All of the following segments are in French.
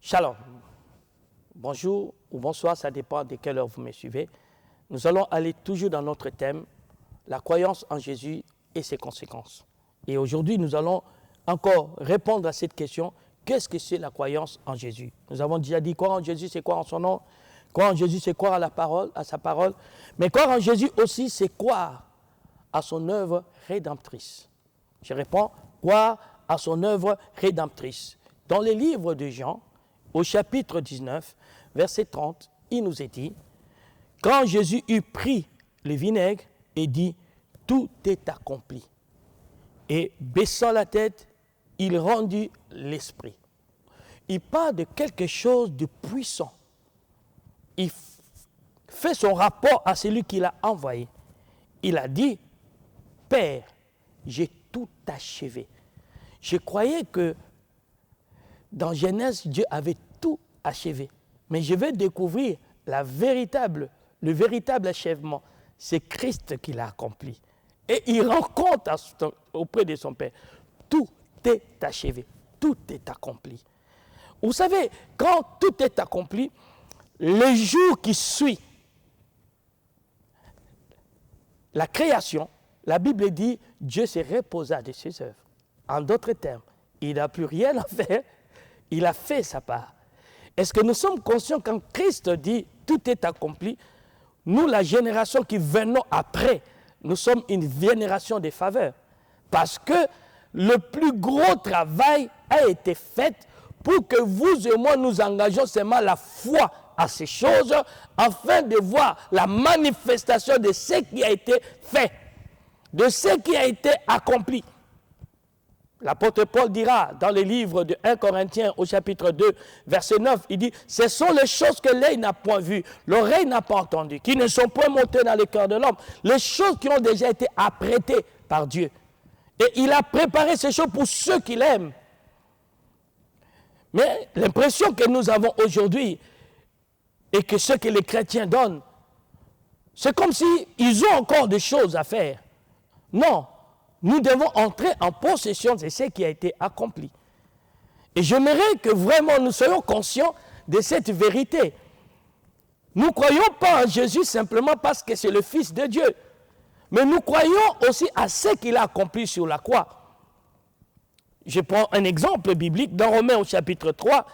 Shalom. Bonjour ou bonsoir, ça dépend de quelle heure vous me suivez. Nous allons aller toujours dans notre thème, la croyance en Jésus et ses conséquences. Et aujourd'hui, nous allons encore répondre à cette question, qu'est-ce que c'est la croyance en Jésus? Nous avons déjà dit croire en Jésus, c'est croire en son nom. Croire en Jésus, c'est croire à la parole, à sa parole. Mais croire en Jésus aussi, c'est croire à son œuvre rédemptrice. Je réponds, croire à son œuvre rédemptrice. Dans les livres de Jean, au chapitre 19, verset 30, il nous est dit, quand Jésus eut pris le vinaigre et dit, tout est accompli. Et baissant la tête, il rendit l'esprit. Il parle de quelque chose de puissant. Il fait son rapport à celui qui l'a envoyé. Il a dit, Père, j'ai tout achevé. Je croyais que dans Genèse, Dieu avait tout achevé. Mais je vais découvrir le véritable achèvement. C'est Christ qui l'a accompli. Et il rend compte auprès de son Père. Tout est achevé. Tout est accompli. Vous savez, quand tout est accompli, le jour qui suit la création, la Bible dit, Dieu se reposa de ses œuvres. En d'autres termes, il n'a plus rien à faire, il a fait sa part. Est-ce que nous sommes conscients quand Christ dit, tout est accompli, nous, la génération qui venons après, nous sommes une génération de faveurs. Parce que le plus gros travail a été fait pour que vous et moi nous engagions seulement la foi à ces choses, afin de voir la manifestation de ce qui a été fait, de ce qui a été accompli. L'apôtre Paul dira dans le livre de 1 Corinthiens au chapitre 2, verset 9, il dit, ce sont les choses que l'œil n'a point vues, l'oreille n'a pas entendues, qui ne sont point montées dans le cœur de l'homme, les choses qui ont déjà été apprêtées par Dieu. Et il a préparé ces choses pour ceux qui l'aiment. Mais l'impression que nous avons aujourd'hui, et que ce que les chrétiens donnent, c'est comme s'ils ont encore des choses à faire. Non, nous devons entrer en possession de ce qui a été accompli. Et j'aimerais que vraiment nous soyons conscients de cette vérité. Nous ne croyons pas en Jésus simplement parce que c'est le Fils de Dieu, mais nous croyons aussi à ce qu'il a accompli sur la croix. Je prends un exemple biblique dans Romains au chapitre 3,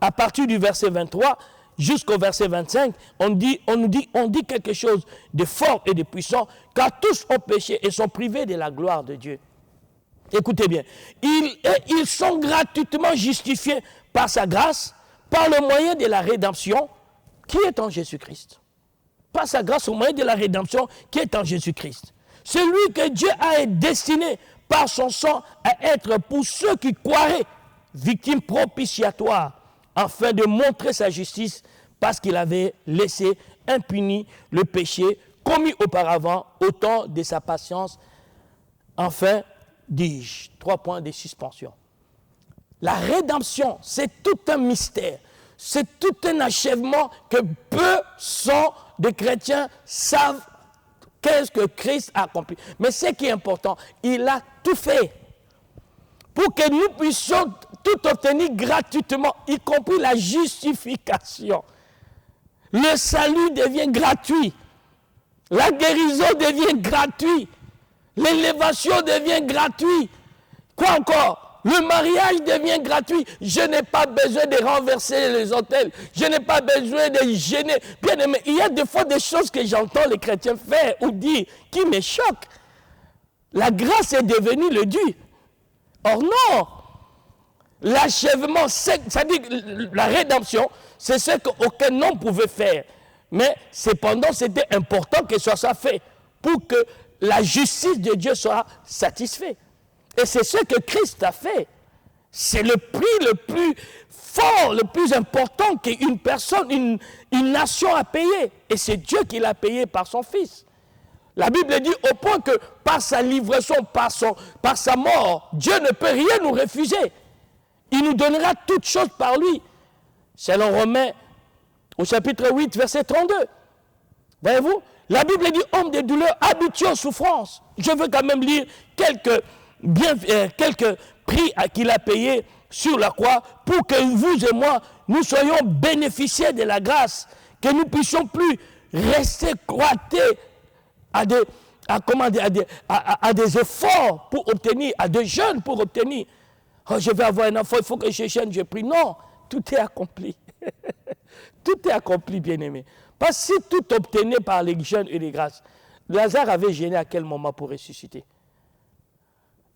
à partir du verset 23, jusqu'au verset 25, on dit quelque chose de fort et de puissant, car tous ont péché et sont privés de la gloire de Dieu. Écoutez bien, ils sont gratuitement justifiés par sa grâce, par le moyen de la rédemption qui est en Jésus-Christ. Par sa grâce au moyen de la rédemption qui est en Jésus-Christ. Celui que Dieu a destiné par son sang à être pour ceux qui croiraient victime propitiatoire, afin de montrer sa justice, parce qu'il avait laissé impuni le péché commis auparavant au temps de sa patience. Enfin, dis-je, 3 points de suspension. La rédemption, c'est tout un mystère, c'est tout un achèvement que peu sont de chrétiens savent qu'est-ce que Christ a accompli. Mais ce qui est important, il a tout fait pour que nous puissions tout obtenir gratuitement, y compris la justification. Le salut devient gratuit. La guérison devient gratuite. L'élévation devient gratuite. Quoi encore? Le mariage devient gratuit. Je n'ai pas besoin de renverser les autels. Je n'ai pas besoin de gêner. Bien aimé, il y a des fois des choses que j'entends les chrétiens faire ou dire qui me choquent. La grâce est devenue le dû. Or non. L'achèvement, c'est-à-dire la rédemption, c'est ce qu'aucun homme pouvait faire. Mais cependant, c'était important que ce soit fait pour que la justice de Dieu soit satisfaite. Et c'est ce que Christ a fait. C'est le prix le plus fort, le plus important qu'une personne, une nation a payé. Et c'est Dieu qui l'a payé par son Fils. La Bible dit au point que par sa livraison, par sa mort, Dieu ne peut rien nous refuser. Il nous donnera toutes choses par lui. Selon Romains, au chapitre 8, verset 32. Voyez-vous, la Bible dit homme de douleur, habitué aux souffrances. Je veux quand même lire quelques prix qu'il a payés sur la croix pour que vous et moi, nous soyons bénéficiaires de la grâce, que nous ne puissions plus rester cloîtrés à des efforts pour obtenir, à des jeûnes pour obtenir. Oh, je vais avoir un enfant, il faut que je jeûne, je prie. Non, tout est accompli. Tout est accompli, bien-aimé. Parce que si tout obtenait par les jeûnes et les grâces, Lazare avait jeûné à quel moment pour ressusciter?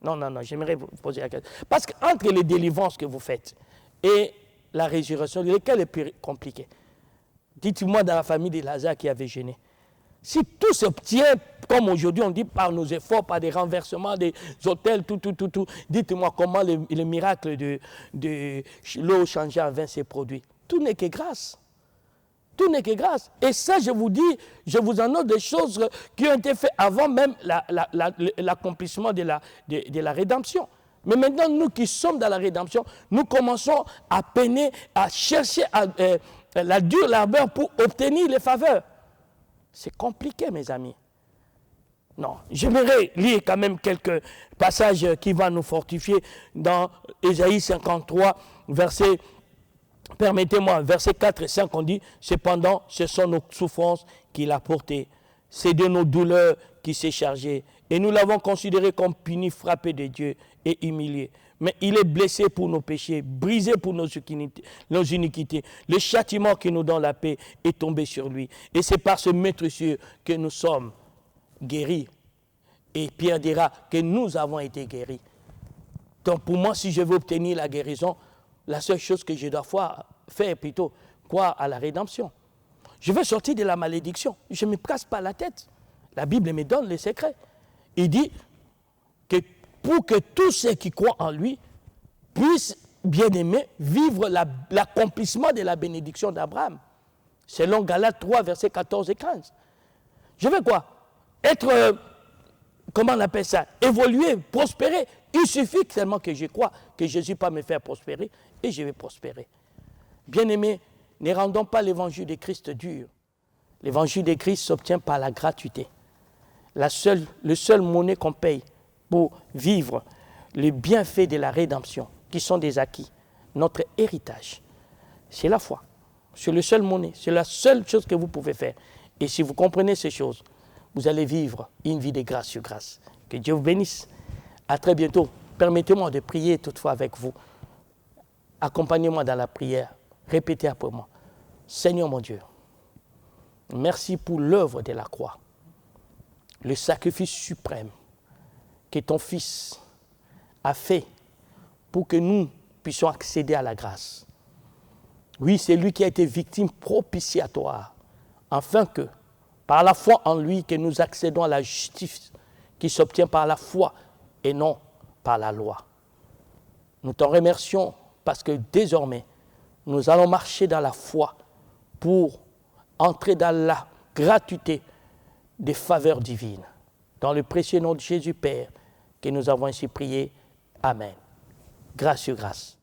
Non, j'aimerais vous poser la question. Parce qu'entre les délivrances que vous faites et la résurrection, lequel est plus compliqué? Dites-moi dans la famille de Lazare qui avait jeûné. Si tout s'obtient, comme aujourd'hui on dit, par nos efforts, par des renversements des hôtels, tout, dites-moi comment le miracle de l'eau changée en vin s'est produit. Tout n'est que grâce. Tout n'est que grâce. Et ça, je vous dis, je vous en note des choses qui ont été faites avant même l'accomplissement de la rédemption. Mais maintenant, nous qui sommes dans la rédemption, nous commençons à peiner, à chercher la dure labeur pour obtenir les faveurs. C'est compliqué, mes amis. Non, j'aimerais lire quand même quelques passages qui vont nous fortifier dans Ésaïe 53, verset 4 et 5, on dit, « Cependant, ce sont nos souffrances qu'il a portées, c'est de nos douleurs qu'il s'est chargé, et nous l'avons considéré comme puni, frappé de Dieu et humilié. Mais il est blessé pour nos péchés, brisé pour nos iniquités. Le châtiment qui nous donne la paix est tombé sur lui. Et c'est par ce maître sûr que nous sommes guéris. » Et Pierre dira que nous avons été guéris. Donc pour moi, si je veux obtenir la guérison, la seule chose que je dois faire plutôt, croire à la rédemption. Je veux sortir de la malédiction. Je ne me casse pas la tête. La Bible me donne les secrets. Il dit que pour que tous ceux qui croient en lui puissent, bien aimés, vivre l'accomplissement de la bénédiction d'Abraham. Selon Galates 3, versets 14 et 15. Je veux quoi? Être, comment on appelle ça? Évoluer, prospérer. Il suffit seulement que je crois que Jésus peut me faire prospérer et je vais prospérer. Bien-aimés, ne rendons pas l'évangile de Christ dur. L'évangile de Christ s'obtient par la gratuité. Le seul monnaie qu'on paye pour vivre les bienfaits de la rédemption, qui sont des acquis, notre héritage, c'est la foi. C'est le seul monnaie, c'est la seule chose que vous pouvez faire. Et si vous comprenez ces choses, vous allez vivre une vie de grâce sur grâce. Que Dieu vous bénisse. À très bientôt. Permettez-moi de prier toutefois avec vous. Accompagnez-moi dans la prière. Répétez après moi. Seigneur mon Dieu, merci pour l'œuvre de la croix, le sacrifice suprême que ton Fils a fait pour que nous puissions accéder à la grâce. Oui, c'est lui qui a été victime propitiatoire, afin que, par la foi en lui, que nous accédons à la justice qui s'obtient par la foi et non par la loi. Nous t'en remercions parce que désormais, nous allons marcher dans la foi pour entrer dans la gratuité des faveurs divines. Dans le précieux nom de Jésus Père, que nous avons ainsi prié. Amen. Grâce sur grâce.